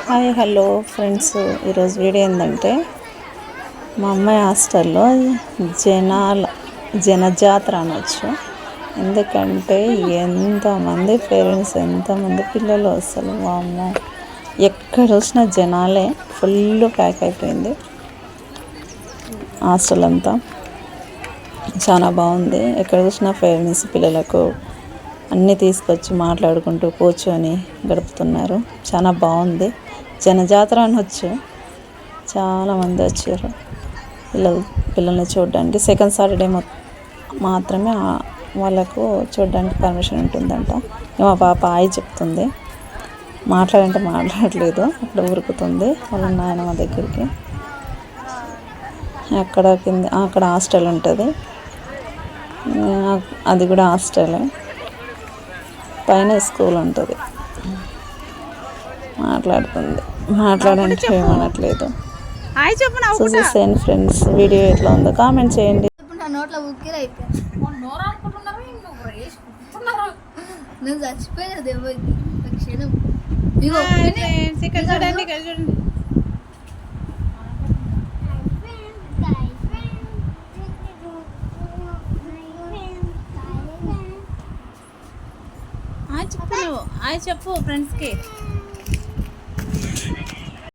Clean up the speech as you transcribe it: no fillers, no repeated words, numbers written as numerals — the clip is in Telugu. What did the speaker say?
హాయ్ హలో ఫ్రెండ్స్, ఈరోజు వీడియో ఏంటంటే మా అమ్మాయి హాస్టల్లో జనజాతర అనొచ్చు. ఎందుకంటే ఎంతమంది పేరెంట్స్, ఎంతమంది పిల్లలు, అసలు వామ్మో ఎక్కడ చూసినా జనాలే, ఫుల్ ప్యాక్ అయిపోయింది హాస్టల్ అంతా. చాలా బాగుంది. ఎక్కడ చూసినా పేరెంట్స్ పిల్లలకు అన్నీ తీసుకొచ్చి మాట్లాడుకుంటూ కూర్చొని గడుపుతున్నారు. చాలా బాగుంది. జనజాతర అనొచ్చు. చాలామంది వచ్చారు పిల్లల్ని చూడడానికి. సెకండ్ సాటర్డే మాత్రమే వాళ్ళకు చూడడానికి పర్మిషన్ ఉంటుందంట. మా పాప హాయ్ చెప్తుంది, మాట్లాడంటే మాట్లాడలేదు, అక్కడ ఉరుకుతుంది వాళ్ళ నాయనమ్మ దగ్గరికి. అక్కడ హాస్టల్ ఉంటుంది, అది కూడా హాస్టలే. పైన స్కూల్ ఉంటుంది. మాట్లాడంటే ఏమనట్లేదు. చూసేయండి ఫ్రెండ్స్, వీడియో ఎట్లా ఉందో కామెంట్ చేయండి. చెప్పు ఫ్రెండ్స్కి.